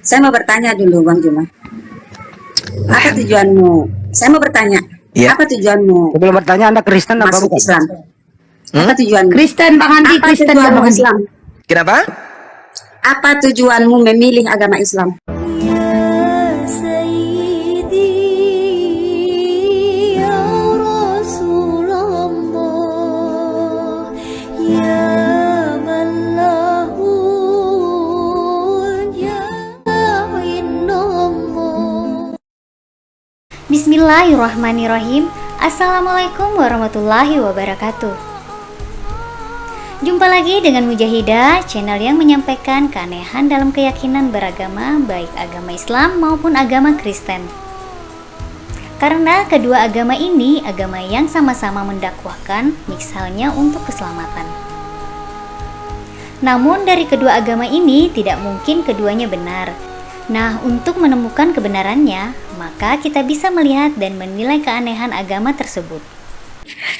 Saya mau bertanya dulu, Bang Juma. Apa tujuanmu? Saya mau bertanya. Ya. Apa tujuanmu Sebelum bertanya, Anda Kristen apa masuk bukan? Islam? Apa tujuanmu? Kristen, Bang Andi, Apa Kristen ya, tujuanmu Bang Andi. Islam? Kenapa? Apa tujuanmu memilih agama Islam? Bismillahirrahmanirrahim. Assalamualaikum warahmatullahi wabarakatuh. Jumpa lagi dengan Mujahidah, channel yang menyampaikan keanehan dalam keyakinan beragama, baik agama Islam maupun agama Kristen. Karena kedua agama ini agama yang sama-sama mendakwahkan, misalnya untuk keselamatan. Namun dari kedua agama ini tidak mungkin keduanya benar. Nah, untuk menemukan kebenarannya, maka kita bisa melihat dan menilai keanehan agama tersebut.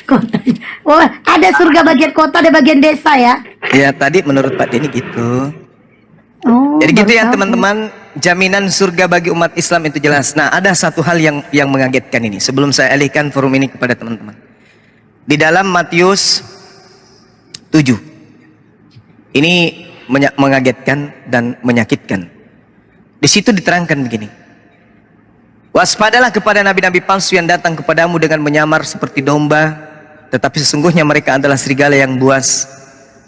Kotanya. Oh, ada surga bagian kota, ada bagian desa ya? Ya, tadi menurut Pak Denny gitu. Oh, Jadi gitu baru ya tahu. teman-teman, jaminan surga bagi umat Islam itu jelas. Nah, ada satu hal yang mengagetkan ini. Sebelum saya alihkan forum ini kepada teman-teman. Di dalam Matius 7. Ini mengagetkan dan menyakitkan. Di situ diterangkan begini. Waspadalah kepada nabi-nabi palsu yang datang kepadamu dengan menyamar seperti domba, tetapi sesungguhnya mereka adalah serigala yang buas.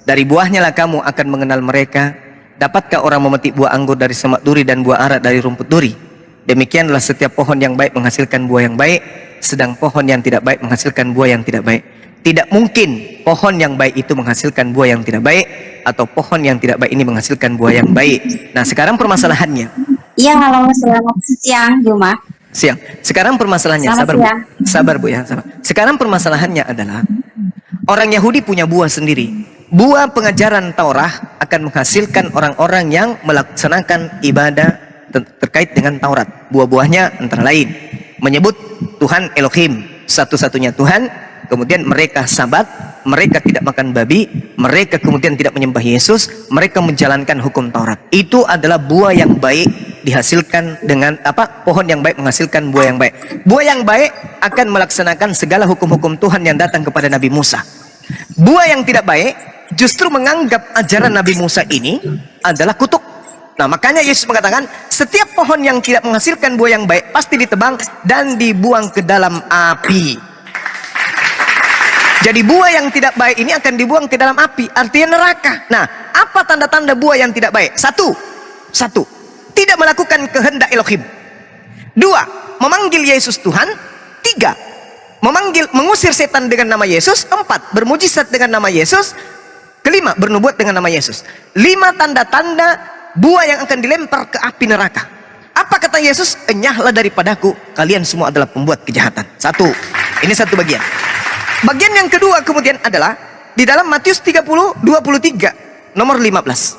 Dari buahnya lah kamu akan mengenal mereka. Dapatkah orang memetik buah anggur dari semak duri dan buah ara dari rumput duri? Demikianlah setiap pohon yang baik menghasilkan buah yang baik, sedang pohon yang tidak baik menghasilkan buah yang tidak baik. Tidak mungkin pohon yang baik itu menghasilkan buah yang tidak baik, atau pohon yang tidak baik ini menghasilkan buah yang baik. Nah, sekarang permasalahannya. Iya, halo, selamat siang, Juma. Siang. Sekarang permasalahannya, Selamat sabar Bu. siang. Sabar Bu ya, sabar. Sekarang permasalahannya adalah orang Yahudi punya buah sendiri. Buah pengajaran Taurat akan menghasilkan orang-orang yang melaksanakan ibadah terkait dengan Taurat. Buah-buahnya antara lain menyebut Tuhan Elohim, satu-satunya Tuhan. Kemudian mereka sabat, mereka tidak makan babi, mereka kemudian tidak menyembah Yesus, mereka menjalankan hukum Taurat. Itu adalah buah yang baik dihasilkan dengan apa? Pohon yang baik menghasilkan buah yang baik. Buah yang baik akan melaksanakan segala hukum-hukum Tuhan yang datang kepada Nabi Musa. Buah yang tidak baik justru menganggap ajaran Nabi Musa ini adalah kutuk. Nah, makanya Yesus mengatakan setiap pohon yang tidak menghasilkan buah yang baik pasti ditebang dan dibuang ke dalam api. Jadi buah yang tidak baik ini akan dibuang ke dalam api, artinya neraka. Nah, apa tanda-tanda buah yang tidak baik? Satu, tidak melakukan kehendak Elohim. Dua, memanggil Yesus Tuhan. Tiga, mengusir setan dengan nama Yesus. Empat, bermujizat dengan nama Yesus. Kelima, bernubuat dengan nama Yesus. 5 tanda-tanda buah yang akan dilempar ke api neraka. Apa kata Yesus? Enyahlah daripadaku, kalian semua adalah pembuat kejahatan. Satu, ini satu bagian. Bagian yang kedua kemudian adalah di dalam Matius 30:23 nomor 15.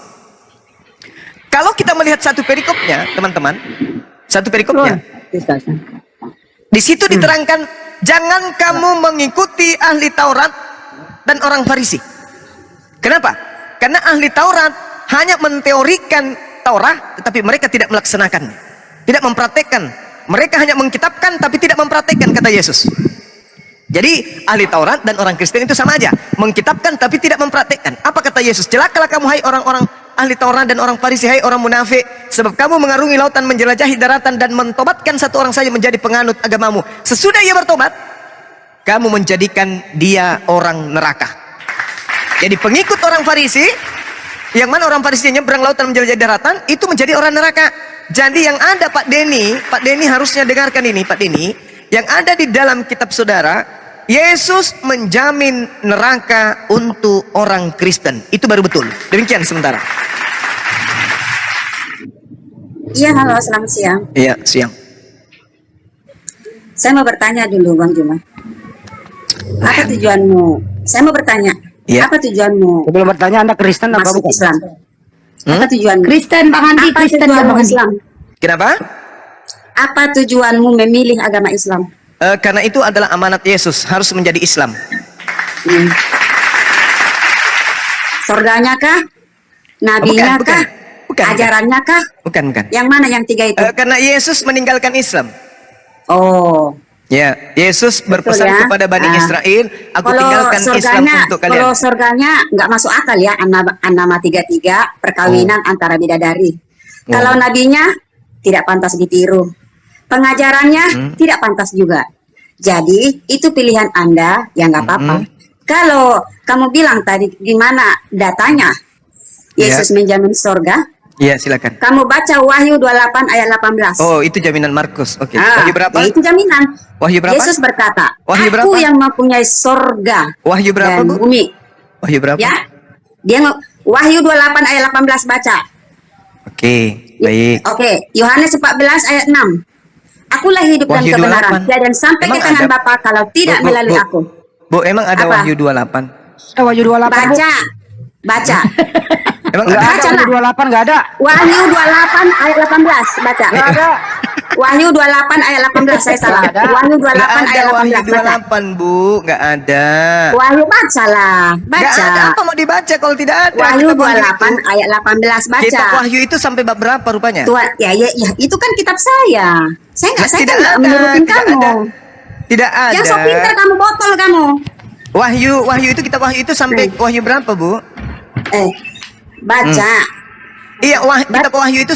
Kalau kita melihat satu perikopnya, teman-teman, satu perikopnya. Di situ diterangkan, jangan kamu mengikuti ahli Taurat dan orang Farisi. Kenapa? Karena ahli Taurat hanya menteorikan Taurat, tetapi mereka tidak melaksanakannya, tidak mempraktekkan. Mereka hanya mengkitabkan, tapi tidak mempraktekkan, kata Yesus. Jadi ahli Taurat dan orang Kristen itu sama aja, mengkitabkan tapi tidak mempraktekkan. Apa kata Yesus? Celakalah kamu hai orang-orang ahli Taurat dan orang Farisi, hai orang munafik, sebab kamu mengarungi lautan, menjelajahi daratan, dan mentobatkan satu orang saja menjadi penganut agamamu. Sesudah ia bertobat, kamu menjadikan dia orang neraka. Jadi pengikut orang Farisi, yang mana orang Farisi nyebrang lautan menjelajahi daratan, itu menjadi orang neraka. Jadi yang ada Pak Denny harusnya dengarkan ini, Pak Denny, yang ada di dalam kitab saudara, Yesus menjamin neraka untuk orang Kristen. Itu baru betul. Demikian sementara. Iya, halo, selamat siang. Iya, siang. Saya mau bertanya dulu, Bang Juma. Apa tujuanmu? Saya mau bertanya. Ya. Apa tujuanmu Sebelum bertanya, Anda Kristen apa masuk bukan? Islam? Apa tujuanmu? Kristen, Bang Andi, Apa Kristen ya, tujuanmu Bang Andi. Islam? Kenapa? Apa tujuanmu memilih agama Islam? Karena itu adalah amanat Yesus, harus menjadi Islam. Surganya kah? Nabinya Bukan, kah? Bukan. Ajarannya kah? Bukan. Yang mana yang tiga itu? Karena Yesus meninggalkan Islam. Oh. Ya, Yesus berpesan ya. kepada Bani Israel, aku Kalau tinggalkan Islam surganya, untuk kalian. kalau surganya nggak masuk akal ya, An-Naml 33, perkawinan antara bidadari. Kalau nabinya tidak pantas ditiru. Pengajarannya tidak pantas juga. Jadi itu pilihan Anda, ya nggak apa-apa. Kalau kamu bilang tadi di mana datanya Yesus menjamin surga, Iya, silakan. kamu baca Wahyu 28 ayat 18. Oh, itu jaminan Markus. Oke. Ah, Wahyu berapa? ya itu jaminan. Wahyu berapa? Yesus berkata, Wahyu aku berapa? yang mempunyai surga Wahyu berapa, dan Bu? bumi. Wahyu berapa? Ya, Wahyu 28 ayat 18 baca. Oke, baik. Oke, Yohanes 14 ayat 6. Akulah hidup dan Wahyu kebenaran. 28. Dan sampai Emang ke tangan ada? Bapa kalau tidak melalui aku. Bu, emang ada Apa? Wahyu 28? Wahyu 28 Bu. Baca. Emang Nggak ada? ada Baca lah. Wahyu 28 nggak ada. Wahyu 28 ayat 18 baca. Nggak ada. Wahyu 28 ayat 18 saya salah. Nggak ada. Wahyu 28 Nggak ada ayat Wahyu 18 baca. 28, Bu. Nggak ada. Wahyu bacalah. Nggak Baca. ada. Apa mau dibaca kalau tidak ada? Wahyu Kitab Wahyu 28 itu. ayat 18 baca. Kitab Wahyu itu sampai bab berapa rupanya? Tuhan, ya, itu kan kitab saya. Saya Nah, kan tidak nggak ada, menurutin tidak kamu. ada. Tidak ada. Yang sok pintar kamu botol kamu. Wahyu itu kitab Wahyu itu sampai Wahyu berapa, Bu? Baca. Iya, kitab Wahyu itu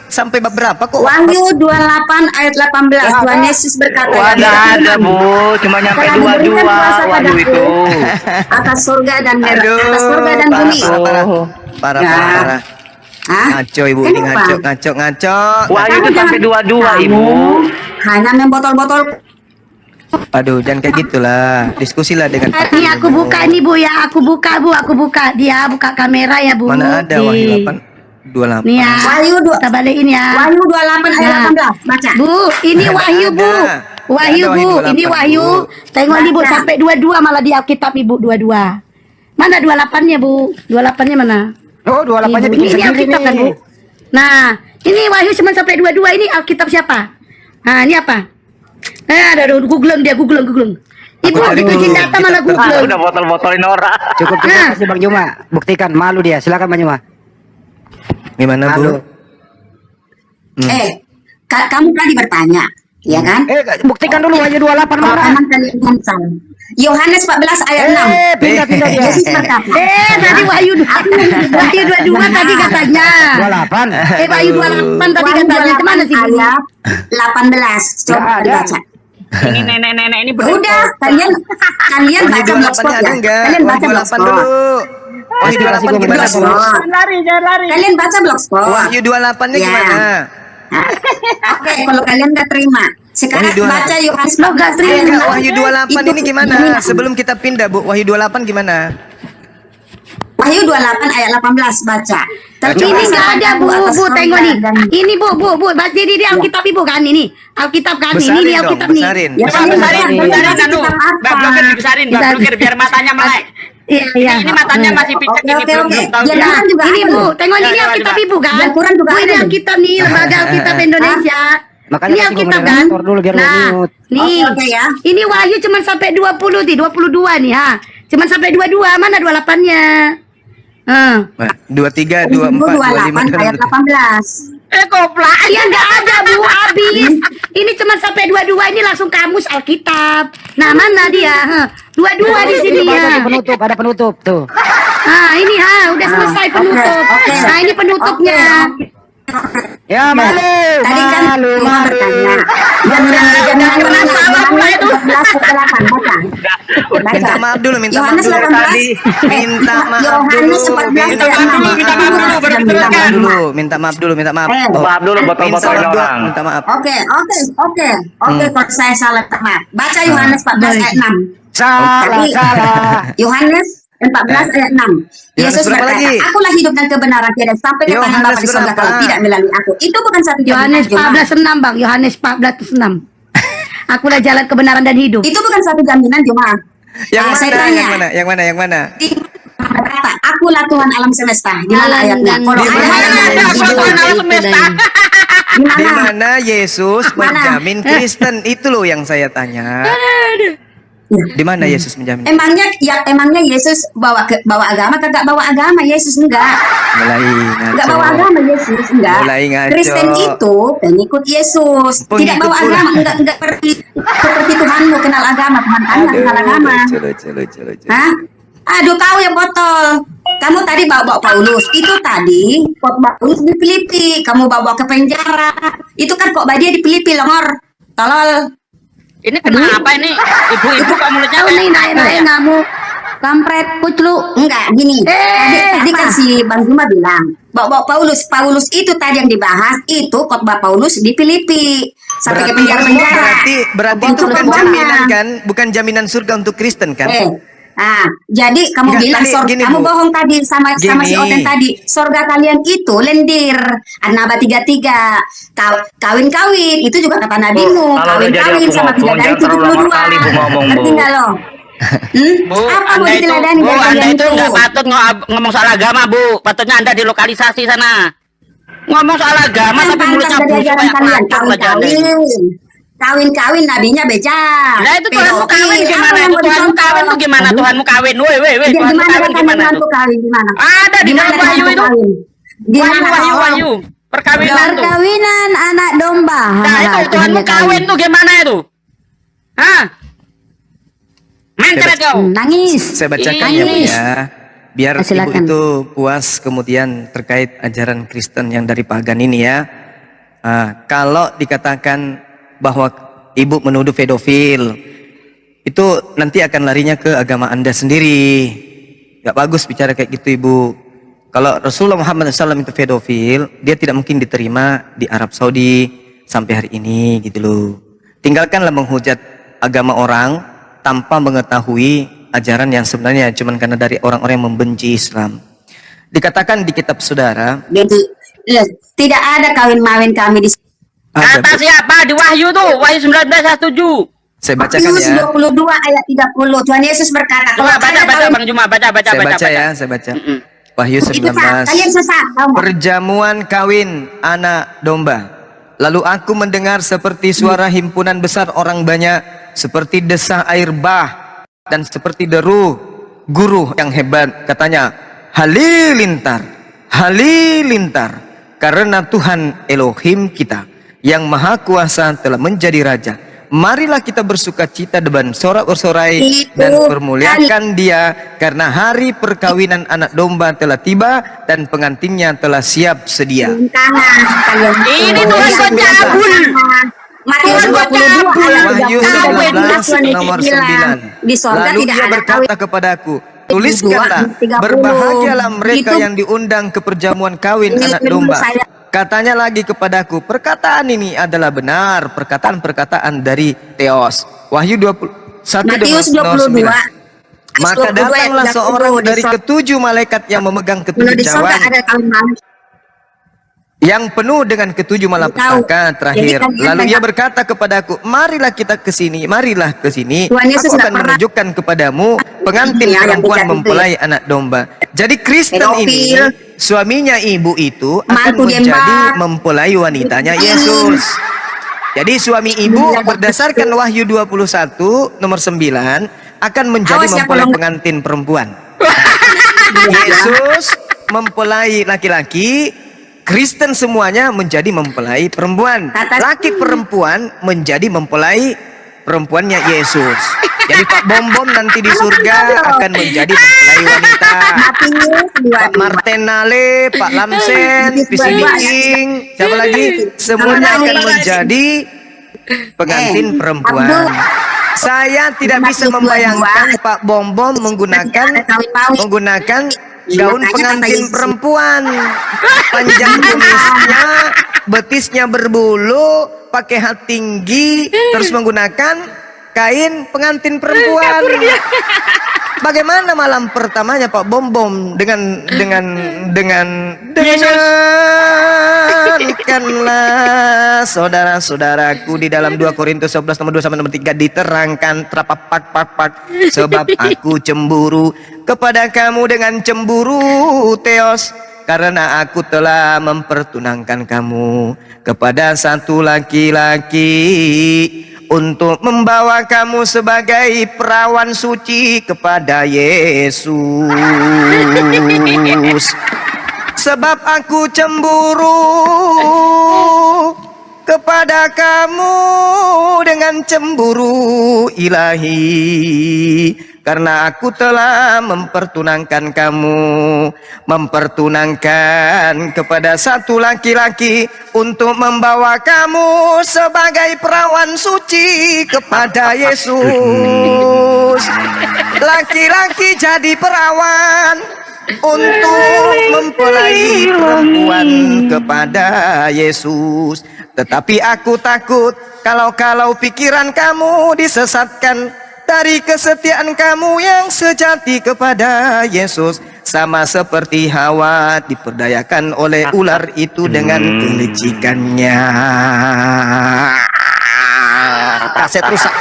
sampai bab berapa kok? Wahyu 28 ayat 18. Tuhan Yesus berkata, Wah, yang nggak ada berfirman, Bu, cuma nyampe telah diberikan 22 kuasa Wahyu padaku itu. atas surga dan Aduh, atas surga dan bumi. Parah. Ya. Parah. Hah? Ngaco Ibu ini, Kenapa? ngaco. Wahyu Kamu itu sampai jangan- 22 Ibu. Hanya membotol-botol. Aduh, jangan kayak gitulah. Diskusilah dengan Pak. Nih aku buka nih Bu ya, aku buka dia buka kamera ya Bu. Mana ada Wahyu 28? Nih ya. Wahyu Kita balikin ya. Wahyu 28 ayat Nah. 18. Baca. Bu, ini Nggak Wahyu ada. Bu. Nggak Wahyu ada Bu, Wahyu ini 28, Wahyu. Bu. Tengok nih Bu Baca. sampai 22 malah di Alkitab Ibu 22. Mana 28-nya Bu? 28-nya mana? Oh, 28-nya Ini, bikin ini sendiri Alkitab kan Bu? nih. Nah, ini Wahyu cuma sampai 22, ini Alkitab siapa? Nah, ini apa? Ada googling dia, googling. Ibu Aku cari bikin dulu. data mana Ah, googling? udah botol-botolin orang. Cukup Nah. kasih Bang Juma. Buktikan malu dia. Silakan Bang Juma. Gimana, Bu? Malu. Kamu tadi bertanya, ya kan? Buktikan dulu Wahyu 28 Kalau mana? emang kalian bangsa. Yohanes 14 ayat 6. Pindah dia. Yesus berkata, Tadi Wahyu 22 tadi katanya. 28. Wahyu 28 tadi Wahyu katanya. Kemana sih Bu? ayat 18. Coba Nggak ada. dibaca. Ini nenek-nenek ini Udah, kalian Wahyu baca 28-nya blogspot ada ya. enggak? Kalian Wahyu baca 28 blogspot. dulu. Wahyu 28 gimana, Bu? Kalian baca blogspot. Wahyu 28-nya Ya. gimana? Oke, kalau kalian nggak terima, sekarang Wahyu 28. baca Yohanes Lo nggak 14 terima. ayat Enggak, 6. Wahyu 28 Itu ini gimana? jaminan. Sebelum kita pindah, Bu, Wahyu 28 gimana? Wahyu 28 ayat 18 baca. Ini nggak ada Bu, atas Bu surga tengok nih. dan- Ini Bu, baca ini dia Alkitab Ibu kan ini. Alkitab kan ini Besarin dong, Alkitab nih. besarin. Ya, kalian Besarin, baca besarin kitab anu. apa? Mbak Blokir dibesarin, Mbak Besarin. Blokir biar matanya melek. Iya. Ini matanya masih picek ini Oke, belum oke. tahu. Jangan dia. juga Ini ada Bu, loh. tengok ini Coba, Alkitab coba. Ibu kan. Yang kurang juga Bu ini ada. Alkitab nih, lembaga Alkitab Indonesia. Makanya Ini kasih Alkitab gua kan. moderator dulu biar lu Nah, mute. nih. Oke, ya. Ini Wahyu cuma sampai 20 nih, 22 nih ha. Cuma sampai 22, mana 28-nya? 23, 24, 28 25, ayat 18. Goblok. Iya nggak ada Bu, habis. Ini cuma sampai 22 ini langsung kamus Alkitab. Nah mana dia? 22 di sini Ada ya. penutup, ada penutup tuh. Nah ini udah selesai penutup. oke. Nah ini penutupnya. Ya malu, Tadi kan malu, cuma malu. bertanya. Jangan pernah salah pula itu. 14 baca. Minta maaf dulu, minta maaf Yohanes dulu. 18. Minta maaf Yohanes dulu. 14 Minta ayat maaf 6. dulu, minta maaf dulu, baru minta maaf diteruskan. dulu. Minta maaf. Oh, Maaf dulu, botol-botolin minta maaf dulu, orang. minta maaf. Oke. Kalau saya salah maaf. Baca Yohanes 14 ayat 6. Salah. Yohanes 14 ayat 6. Yesus berapa berkata, lagi? akulah hidup dan kebenaran tiada sampai ke tangan Yohanes Bapa di surga berapa? kalau tidak melalui aku. Itu bukan satu Yohanes jaminan. 14:6 Bang, Yohanes 14:6. Akulah jalan kebenaran dan hidup. Itu bukan satu jaminan cuma. Yang Nah, saya mana? tanya. Yang mana? Berkata, akulah Tuhan alam semesta. Di mana Jalan ayatnya? dan- Kalau Di ada mana ayat ada yang aku disebut, Tuhan alam semesta? di Di mana? mana Yesus Mana? menjamin Kristen? Itu loh yang saya tanya. Di mana Yesus menjamin? Emangnya Yesus bawa agama, kagak bawa agama Yesus, enggak. Mulai Enggak ngaco. bawa agama Yesus, enggak. Mulai ngaco. Kristen itu pengikut Yesus, tidak Pengikut bawa pula. agama, enggak seperti Tuhanmu kenal agama, Tuhan kami nggak kenal agama. Lucu. Hah? Aduh, kau yang botol. Kamu tadi bawa Paulus. Itu tadi Paulus di Filipi. Kamu bawa ke penjara. Itu kan kok dia di Filipi, longor. Tolol. Ini kenapa ini? Ibu-ibu kok mulutnya Kau nih kayak naik-naik ngamuk. Kampret, puclu. Enggak, gini. Tadi kan si Bang Juma bilang, bawa Paulus. Paulus itu tadi yang dibahas, itu khotbah Paulus di Filipi. Sampai ke penjara-penjara. Berarti itu Untuk bukan khotbahnya. jaminan kan? Bukan jaminan surga untuk Kristen kan? Jadi kamu Enggak, bilang tapi gini, kamu Bu. bohong tadi sama si Gini. Oten tadi. Sorga kalian itu lendir. An-Naba 33. Kawin-kawin itu juga kata nabimu. Bu, kalau udah jadi Kawin-kawin aku sama ngomong, bidadari jangan terlalu lama 72. kali, Bu, ngomong, Bu. Ngerti nggak lo? Bu, Apa mau Anda itu, diteladani Bu, dari Anda kalian itu nggak patut ngomong soal agama, Bu. Patutnya Anda dilokalisasi sana. Ngomong soal agama tapi mulutnya Pantas dari busuk ajaran kayak kalian. pelacur aja Anda ini. Kawin-kawin nabinya bejat. Nah itu Tuhanmu Pedofil. kawin gimana? Apa yang Itu mau Tuhanmu dicontoh? kawin tuh gimana? Tuhanmu kawin, woi, Di Tuhanmu mana kawin katanya gimana Tuhanku tuh? kawin di mana? Ada di dalam mana Wahyu Tuhanku itu. kawin? Di mana? Wahyu. Perkawinan tuh. Perkawinan anak domba. Nah itu Tuhanmu kawin tuh gimana itu? Hah? Mencret kau. Nangis. Saya bacakan ya, Bu, Nangis. ya. Biar Ibu Silakan. itu puas kemudian terkait ajaran Kristen yang dari pagan ini ya. Kalau dikatakan bahwa Ibu menuduh pedofil, itu nanti akan larinya ke agama Anda sendiri. Gak bagus bicara kayak gitu, Ibu. Kalau Rasulullah Muhammad SAW itu pedofil, dia tidak mungkin diterima di Arab Saudi sampai hari ini gitu loh. Tinggalkanlah menghujat agama orang tanpa mengetahui ajaran yang sebenarnya cuman karena dari orang-orang yang membenci Islam. Dikatakan di kitab saudara, Jadi tidak ada kawin-mawin kami di ada, Kata Bu. siapa di Wahyu tuh? Wahyu 19 saya setuju. Saya bacakan Matius ya. 22 ayat 30. Tuhan Yesus berkata, Coba kalau baca ada kawin Bang Juma, baca. Saya baca. Wahyu itu sah, 19. kalian sesat, tahu nggak? Perjamuan kawin anak domba. Lalu aku mendengar seperti suara himpunan besar orang banyak, seperti desah air bah, dan seperti deru guru yang hebat. Katanya, halilintar, karena Tuhan Elohim kita yang maha kuasa telah menjadi raja. Marilah kita bersuka cita dan sorak-bersorai dan permuliakan dia, karena hari perkawinan anak domba telah tiba dan pengantinnya telah siap sedia. Tangan kalian. Ini Tuhan bercabul. Matius 22 ayat Wahyu 30. 19 nomor 9. Di sorga Lalu tidak dia ada berkata kawin. kepadaku, tuliskanlah, 30. berbahagialah mereka Itu- yang diundang ke perjamuan kawin Ini anak menurut domba. saya. Katanya lagi kepadaku, perkataan ini adalah benar, perkataan-perkataan dari Theos. Wahyu 21 Matius nomor 22. 9. Maka 22 datanglah ayat 30 seorang di dari sorga. ketujuh malaikat yang memegang ketujuh Menurut di sorga cawan, ada kawin-mawin. yang penuh dengan ketujuh malapetaka terakhir. Jadi kan Lalu yang ia berkata kepadaku, marilah kita ke sini, marilah ke sini. Tuhan Yesus Aku tidak akan pernah- menunjukkan kepadamu pengantin Ya, yang perempuan bijak itu mempelai anak domba. Jadi Kristen ini, Pedofil. suaminya ibu itu akan Mantu menjadi dembak. mempelai wanitanya Yesus. Jadi suami ibu berdasarkan Wahyu 21 nomor 9 akan menjadi Awas ya, mempelai kalau- pengantin perempuan. Yesus mempelai laki-laki, Kristen semuanya menjadi mempelai perempuan. Laki perempuan menjadi mempelai perempuannya Yesus. Jadi Pak Bom nanti di surga akan menjadi mempelai wanita. Matius Pak Martenale, Pak Lamsen, Pisidiking, siapa lagi? Semuanya akan menjadi pengantin perempuan. Saya tidak bisa membayangkan Pak Bom menggunakan gaun pengantin perempuan, panjang kumisnya, betisnya berbulu, pakai hat tinggi, terus menggunakan kain pengantin perempuan. Bagaimana malam pertamanya Pak Bom dengankanlah saudara-saudaraku di dalam 2 Korintus 11 nomor 2 sampai nomor 3 diterangkan pak sebab aku cemburu kepada kamu dengan cemburu Theos, karena aku telah mempertunangkan kamu kepada satu laki-laki untuk membawa kamu sebagai perawan suci kepada Yesus. Sebab aku cemburu kepada kamu dengan cemburu ilahi, karena aku telah mempertunangkan kepada satu laki-laki untuk membawa kamu sebagai perawan suci kepada Yesus. Laki-laki jadi perawan untuk mempelai perempuan kepada Yesus. Tetapi aku takut kalau pikiran kamu disesatkan dari kesetiaan kamu yang sejati kepada Yesus, sama seperti Hawa diperdayakan oleh ular itu dengan kelicikannya. Kaset rusak.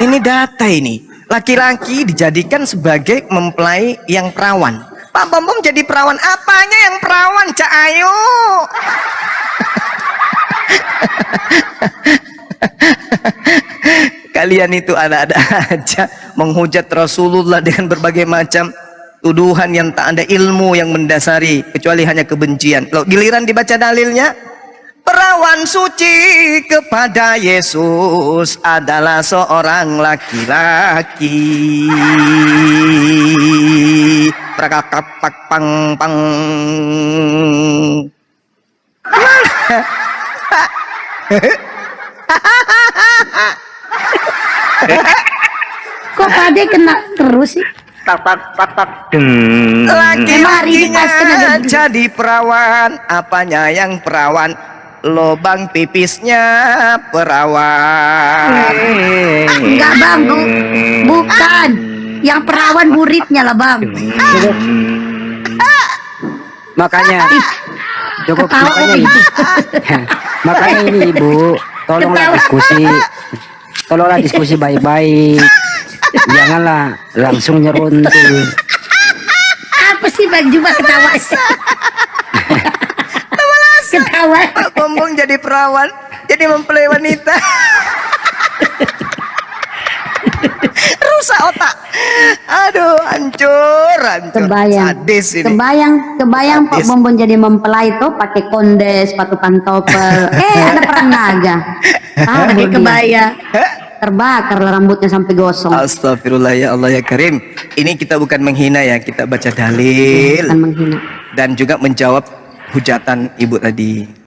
Ini data ini. Laki-laki dijadikan sebagai mempelai yang perawan. Pak Bambang jadi perawan. Apanya yang perawan, Cak Ayu? Kalian itu ada-ada aja menghujat Rasulullah dengan berbagai macam tuduhan yang tak ada ilmu yang mendasari, kecuali hanya kebencian. Kalau giliran dibaca dalilnya, perawan suci kepada Yesus adalah seorang laki-laki. Prakakapak pang pang. Kok Pade kena terus sih? Laki-lakinya jadi perawan. Apanya yang perawan? Lobang pipisnya perawan. Enggak bang, bukan. Yang perawan buritnya lah bang. Makanya cukup, Ketawa makanya kok ini, makanya ini Ibu, tolonglah diskusi baik-baik, janganlah langsung nyeruntul. Apa sih Bang Juma ketawa sih? Ketawa. Pak Bombong jadi perawan, jadi mempelai wanita. Rusak otak. Aduh, hancur. Sadis ini. Kebayang Pak Sadis. Bombon jadi mempelai tuh pakai kondes, sepatu pantopel. Ada perang naga. Pakai kebaya. Terbakar lah rambutnya sampai gosong. Astagfirullah ya Allah ya Karim. Ini kita bukan menghina ya, kita baca dalil Bukan menghina. dan juga menjawab hujatan ibu tadi.